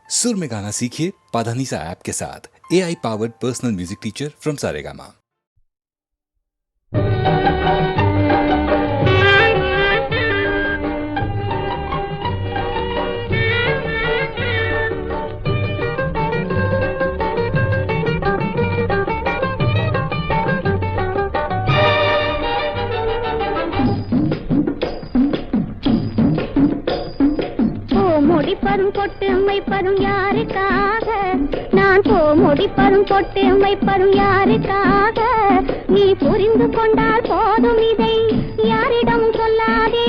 सुर में गाना सीखिए पाधानीसा ऐप के साथ। AI powered personal music teacher from Saregama. முடிப்பரும் பொட்டு வைப்பரும் யாருக்காக? நான் முடிப்பரும் பொட்டு வைப்பரும் யாருக்காக? நீ புரிந்து கொண்டால் போதும், இதை யாரிடம் சொல்லாதே.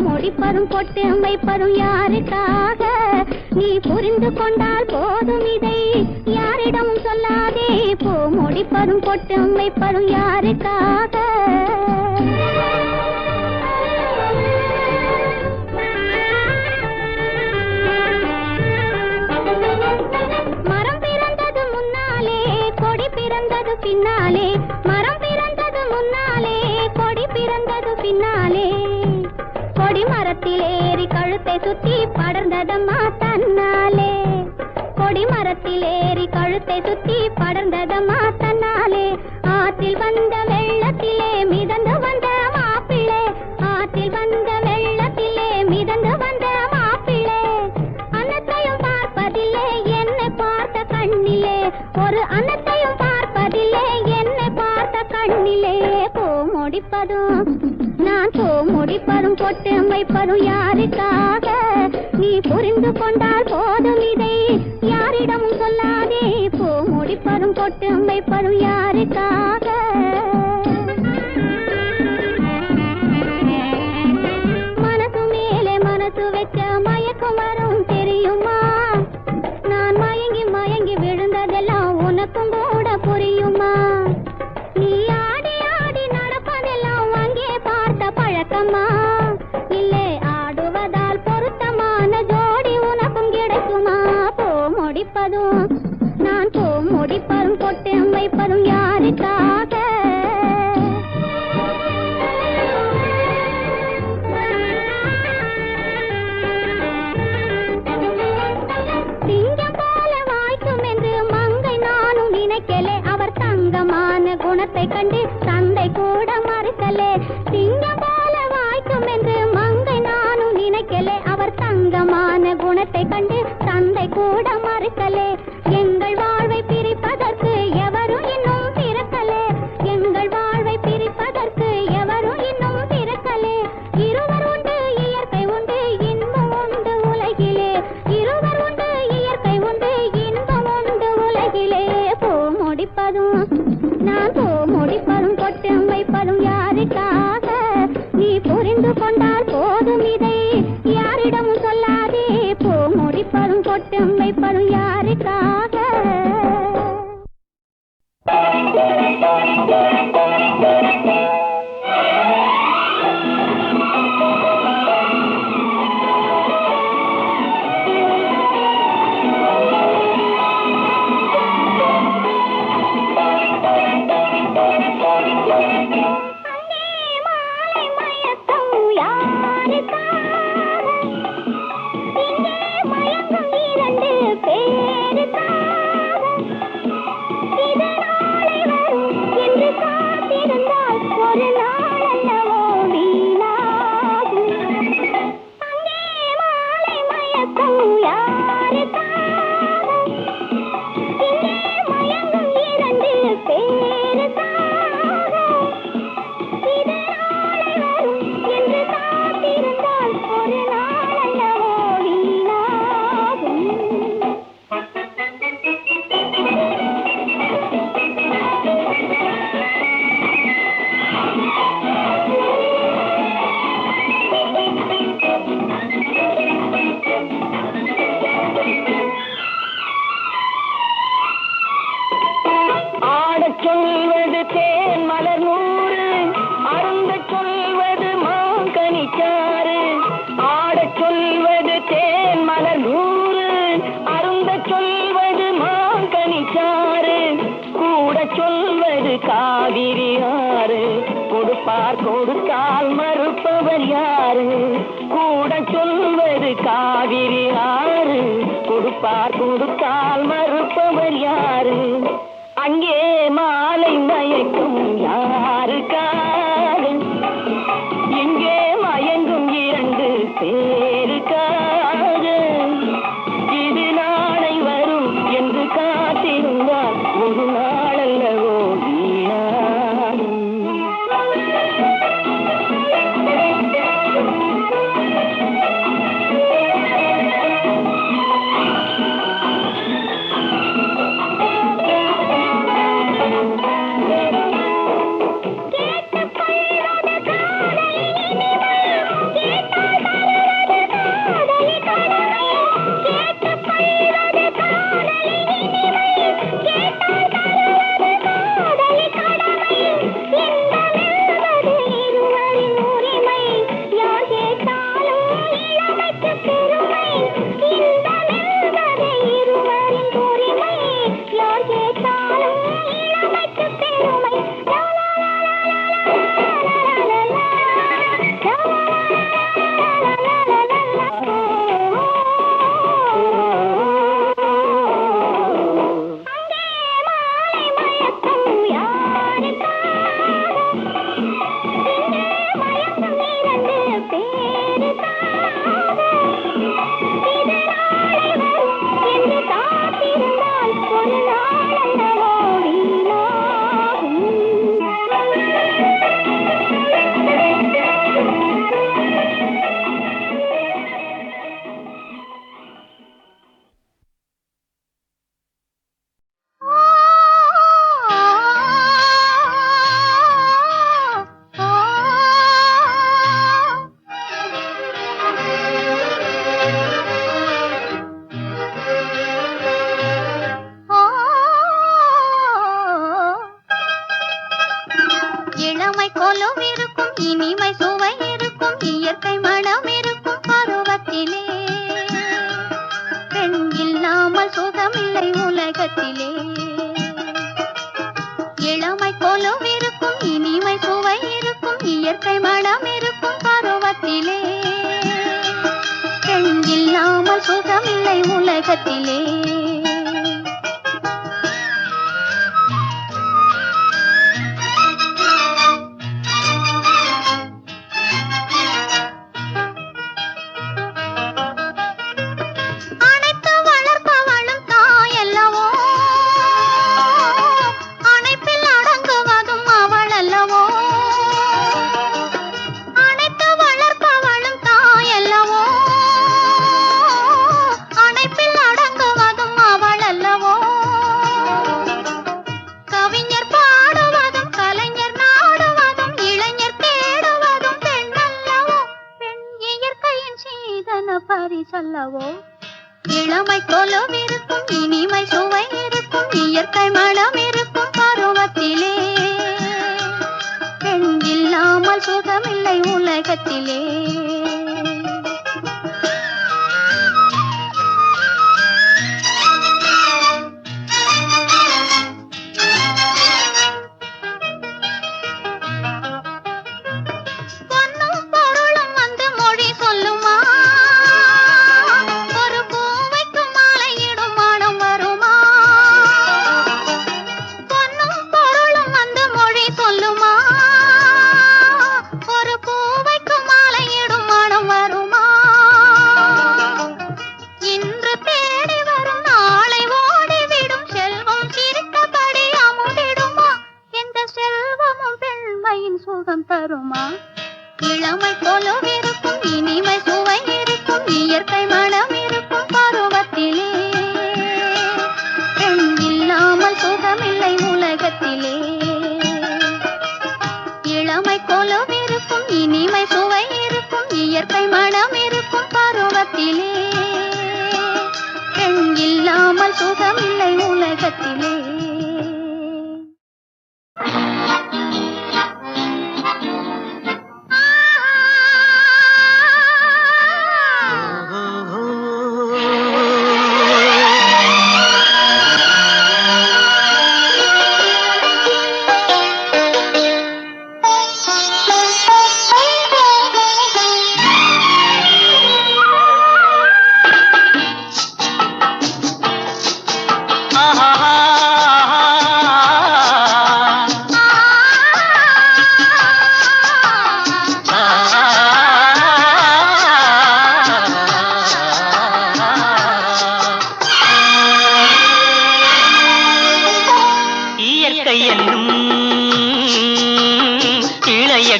முடிப்பரும் பொட்டு வைப்பரும் யாருக்காக? நீ புரிந்து கொண்டால் போதும், இதை யாரிடம் சொல்லாதே. முடிப்பரும் பொட்டு வைப்பரும் யாருக்காக? பின்னாலே மரம் பிறந்தது முன்னாலே, கொடி பிறந்தது பின்னாலே. கொடி மரத்தில் ஏறி கழுத்தை சுத்தி படர்ந்ததம்மா தன்னாலே. கொடி மரத்தில் ஏறி கழுத்தை சுத்தி படர்ந்ததம்மா தன்னாலே. ஆற்றில் வந்த வெள்ளத்திலே மிதந்து வந்த மாப்பிள்ளை, ஆற்றில் வந்த வெள்ளத்திலே மிதந்து வந்த மாப்பிள்ளை. அன்னத்தையும் பார்ப்பதில்லை என்னை பார்த்த கண்ணிலே, ஒரு அன்னத்தையும் பார்ப்பதில்லை என்னை பார்த்த கண்ணிலே. முடிப்பதும் நான் முடிப்பதும் பொட்டு வைப்பதும் யாருக்காக? நீ புரிந்து கொண்டால் போதும், இதை யாரிடம் சொல்லாதே. முடிப்பதும் பொட்டு வைப்பதும் யாருக்காக? மனசு மேலே மனசு வச்ச மயக்கம் வரும் தெரியுமா? நான் மயங்கி மயங்கி விழுந்ததெல்லாம் உனக்கும் கூட புரியுமா? நீ ஆடி ஆடி நடப்பதெல்லாம் அங்கே பார்த்த பழக்கமா? இல்லை ஆடுவதால் பொருத்தமான ஜோடி உனக்கும் கிடைக்குமா? முடிப்பதும் நான் முடிப்பதும் பொட்டு வைப்பதும் யாருக்காக? சிங்கம் போல வாய்க்கும் என்று மங்கை நானும் நினைக்கலே. அவர் தங்கமான குணத்தை கண்டு தந்தை கூட மறுக்கலே. சிங்கம் போல வாய்க்கும் என்று மங்கை நானும் நினைக்கலே. அவர் தங்கமான குணத்தை கண்டு தந்தை கூட மறுக்கலே. எங்கள் வாழ்வை பிரிப்பதற்கு எவரும் இன்னும் பிறக்கலே. எங்கள் வாழ்வை பிரிப்பதற்கு எவரும் இன்னும் பிறக்கலே. இருவர் உண்டு இயற்கை உண்டு இன்பம் உண்டு உலகிலே. இருவர் உண்டு இயற்கை உண்டு இன்பம் உண்டு உலகிலே. முடிப்பதும் நான் முடிப்பதும் பொட்டு வைப்பதும் யாருக்காக? நீ புரிந்து கொண்டால் போதும், இதை யாரிடம் சொல்லாதே. முடிப்பதும் பொட்டு வைப்பதும் யாருக்காக? கொடுப்பார் கொடுத்தால் மறுப்பவர் யாரு? கூட சொல்வது காவிரி ஆறு. பால் கொடுத்தால் மறுப்பவர் யாரு? அங்கே மாலை மயக்கும் யாருக்காக? இங்கே மயங்கும் இரண்டு பேருக்காக. இது நாளை வரும் என்று காத்திருந்தால் ஒரு நாளல்லவோ வீணாகும்.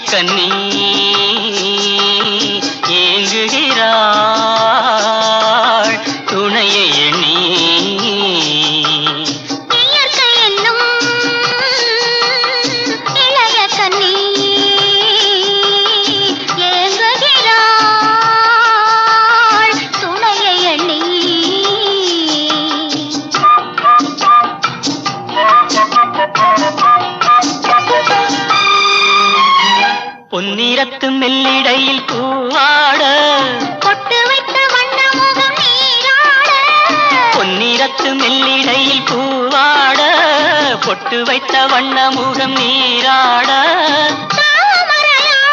கண்ணி ஏங்குகிறாள் துணையை எண்ணி இயற்கை என்னும் இளைய கன்னி ஏங்குகிறாள் துணையை எண்ணி. பொன்னிறத்து மெல்லிடையில் பூவாட பொட்டு வைத்த வண்ண முகம் நீராட. பொன்னிறத்து மெல்லிடையில் பூவாட பொட்டு வைத்த வண்ண முகம் நீராட தாமரையாள்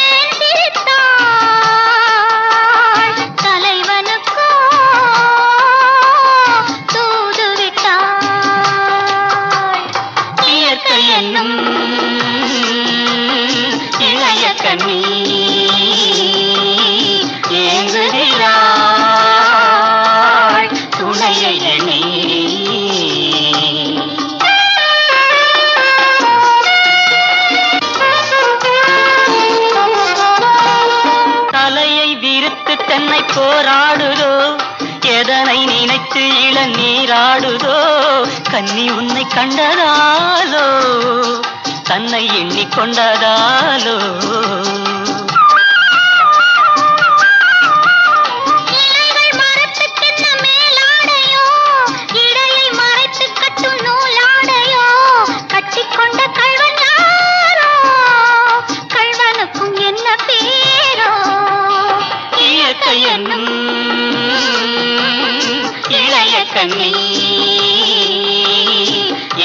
ஏன் சிரித்தாள்? தலைவனுக்கோ தூது விட்டாள். இயற்கை என்னும் இளைய கண்ணி ஏங்குகிறாள் துணையை எண்ணி. தலையை விரித்து தன்னை போராடுதோ எதனை நினைத்து இளநீராடுதோ கன்னி உன்னை கண்டதாலோ தன்னை எண்ணிக்கொண்டதாலோ இலைகள் மரத்துக்கென்ன மேலாடையோ, இடையை மறைத்துக் கட்டும் நூலாடையோ, கட்டிக்கொண்ட கள்வன் யாரோ, கள்வனுக்கும் என்ன பேரோ? இயற்கை என்னும் இளைய கண்ணி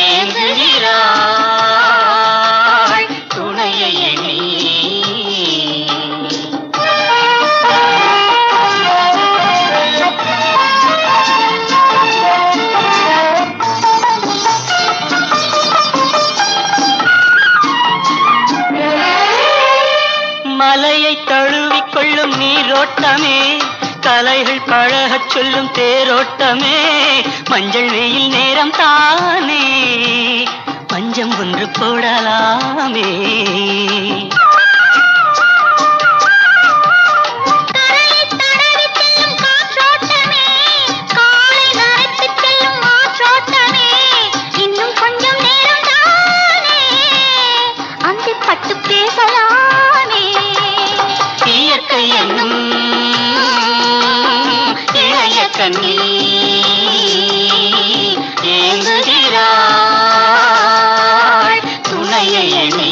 ஏங்குகிறாள் துணையை எண்ணி. மலையை தழுவிக்கொள்ளும் நீரோட்டமே கலைகள் பழகச் சொல்லும் தேரோட்டமே மஞ்சள் வெயில் நேரம் தானே பஞ்சம் ஒன்று போடலாமே. கரையை தடவிச் செல்லும் காற்றோட்டமே, காலை நரைத்துச் செல்லும் மாற்றோட்டமே, இன்னும் கொஞ்சம் நேரம் தானே அந்திப் பட்டு பேசலாமே. இயற்கை என்னும் இளைய கண்ணி ஏங்குகிறாள் துணையை எண்ணி.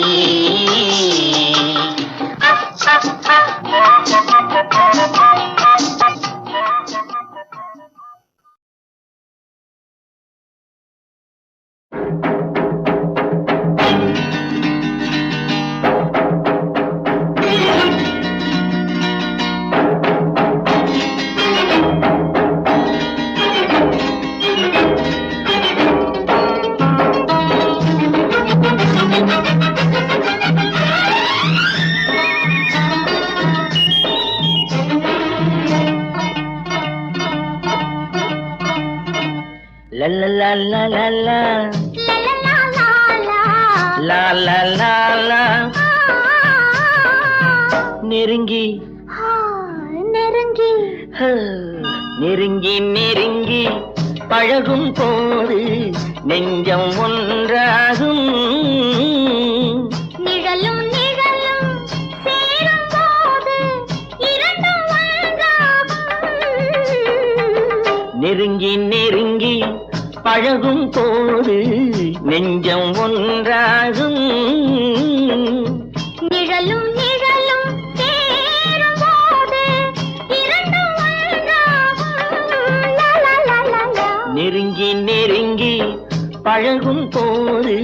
La la la la la la லா, லா, லா, லா, லா. la la la la நெருங்கி ஆ, நெருங்கி ஹ, நெருங்கி நெருங்கி பழகும் போது நெஞ்சம் ஒன்றாகும். நிழலும் நிழலும் சேரும் போது இரண்டும் ஒன்றாகும். நெருங்கி நெருங்கி பழகும் போது நெஞ்சம் ஒன்றாகும். நிழலும் நிழலும் சேரும் போது இரண்டும் ஒன்றாகும். லா, லா, லா, லா, லா. நெருங்கி நெருங்கி பழகும் போது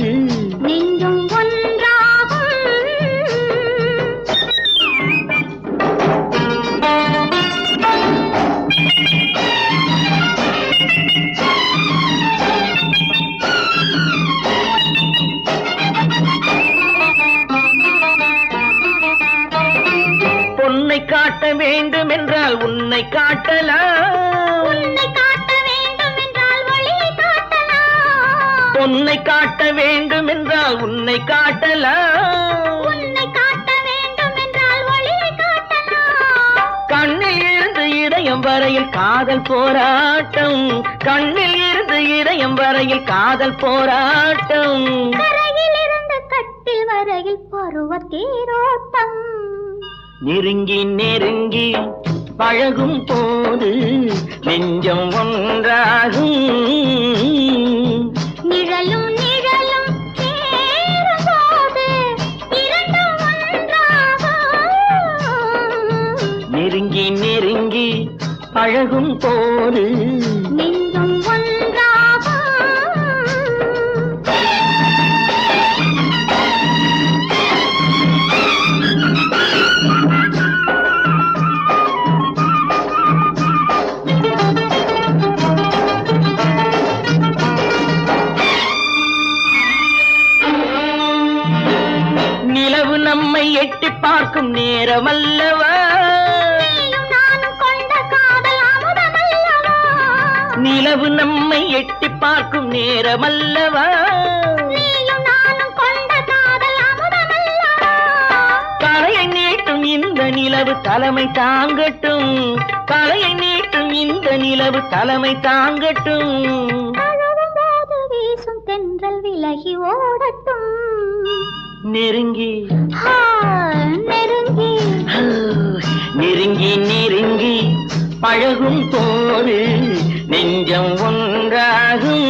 நெஞ்சும் ஒன்றாகும். பொன்னை காட்ட வேண்டும் என்றால் உன்னை காட்டலாம். உன்னை காட்ட வேண்டும் என்றால் ஒளியை காட்டலாம். பொன்னை காட்ட வேண்டும் என்றால் உன்னை காட்டலாம். உன்னை காட்ட வேண்டும் என்றால் ஒளியை காட்டலாம். கண்ணில் இருந்து இதயம் வரையில் காதல் போராட்டம். கண்ணில் இருந்து இதயம் வரையில் காதல் போராட்டம். கரையில் இருந்து கட்டில் வரையில் பருவ தேரோட்டம். நெருங்கி நெருங்கி பழகும் போது நெஞ்சம் ஒன்றாகும். நிழலும் நிழலும் சேரும் போது இரண்டும் ஒன்றாகும். நெருங்கி நெருங்கி பழகும் போது நெஞ்சும் ஒன்றாகும். நிலவு நம்மை எட்டி பார்க்கும் நேரமல்லவா. நீயும் நானும் கொண்ட காதல் அமுதமல்லவா. நிலவு நம்மை எட்டி பார்க்கும் நேரமல்லவா. நீயும் நானும் கொண்ட காதல் அமுதமல்லவா. தலையை நீட்டும் இந்த நிலவு தலைமை தாங்கட்டும். தலையை நீட்டும் இந்த நிலவு தலைமை தாங்கட்டும். அழுவும் போது வீசும் தென்றல் விலகி ஓடட்டும். நெருங்கி ஆ, நெருங்கி நெருங்கி நெருங்கி பழகும் போது நெஞ்சம் ஒன்றாகும்.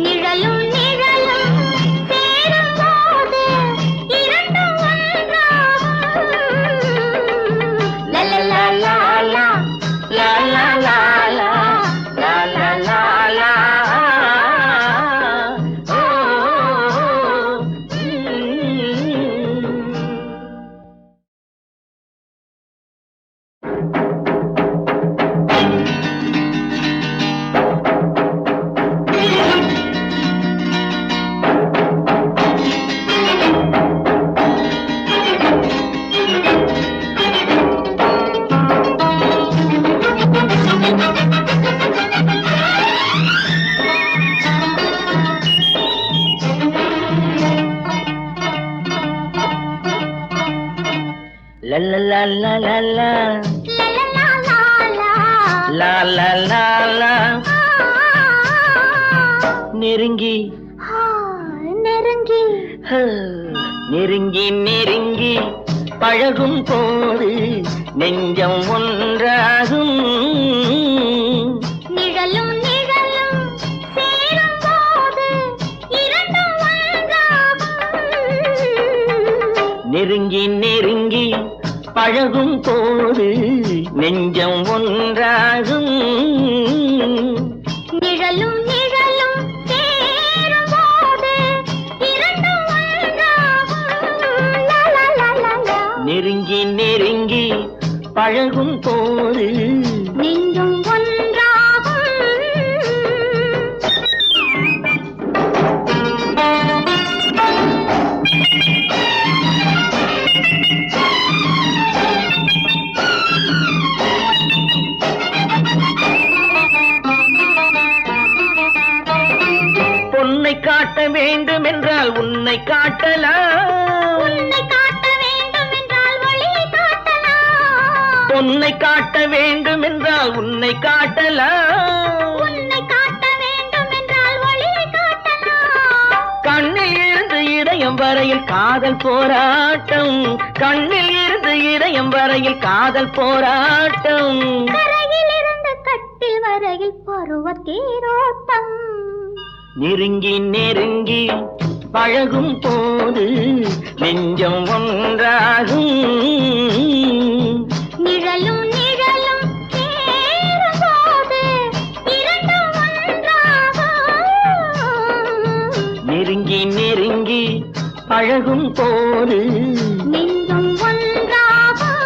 நிழலும் நிழலும் சேரும் போது இரண்டும் ஒன்றாகும். லலலா லாலா, லா லா லா லா, லா லா லா லா. ஓ, la la la la la la, லலலா Lala. la la la la. நெருங்கி ஆ, நெருங்கி நெருங்கி நெருங்கி பழகும் போது நெஞ்சம் ஒன்றாகும். நிழலும் நிழலும் சேரும் போது இரண்டும் ஒன்றாகும். நெருங்கி நெருங்கி பழகும் போது நெஞ்சம் ஒன்றாகும். நிழலும் நிழலும் சேரும் போது இரண்டும் ஒன்றாகும். லலலா லாலா. நெருங்கி நெருங்கி பழகும் போது நெஞ்சும் ஒன்றாகும். பொன்னை காட்ட வேண்டும் என்றால் உன்னை காட்டலாம். உன்னை காட்ட வேண்டும் என்றால் ஒளியை காட்டலாம். பொன்னை காட்ட வேண்டும் என்றால் உன்னை காட்டலாம். உன்னை காட்ட வேண்டும் என்றால் ஒளியை காட்டலாம். கண்ணில் இருந்து இதயம் வரையில் காதல் போராட்டம். கண்ணில் இருந்து இதயம் வரையில் காதல் போராட்டம். கரையில் இருந்து கட்டில் வரையில் பருவ தேரோட்டம். நெருங்கி நெருங்கி பழகும் போது நெஞ்சம் ஒன்றாகும். நிழலும் நிழலும் சேரும் போது இரண்டும் ஒன்றாகும். நெருங்கி நெருங்கி பழகும் போது நெஞ்சும் ஒன்றாகும்.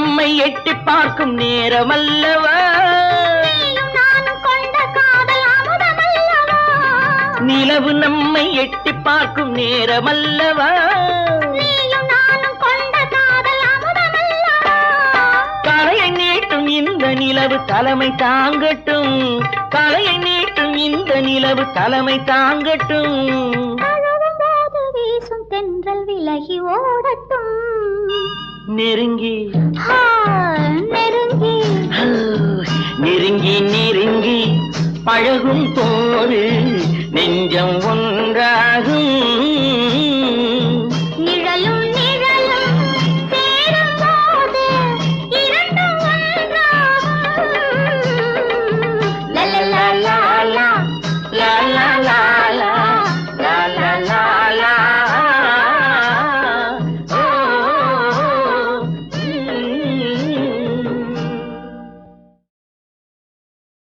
நம்மை எட்டி பார்க்கும் நேரம் அல்லவா, நீயும் நானும் கொண்ட காதல் அமுதமல்லவா, நிலவு நம்மை எட்டி பார்க்கும் நேரம் அல்லவா, நீயும் நானும் கொண்ட காதல் அமுதமல்லவா. தலையை நீட்டும் இந்த நிலவு தலைமை தாங்கட்டும், தலையை நீட்டும் இந்த நிலவு தலைமை தாங்கட்டும். தழுவும் போது வீசும் தென்றல் விலகி ஓடட்டும், நெருங்கி ஆ, நெருங்கி நெருங்கி நெருங்கி பழகும் போது நெஞ்சம் ஒன்றாகும்.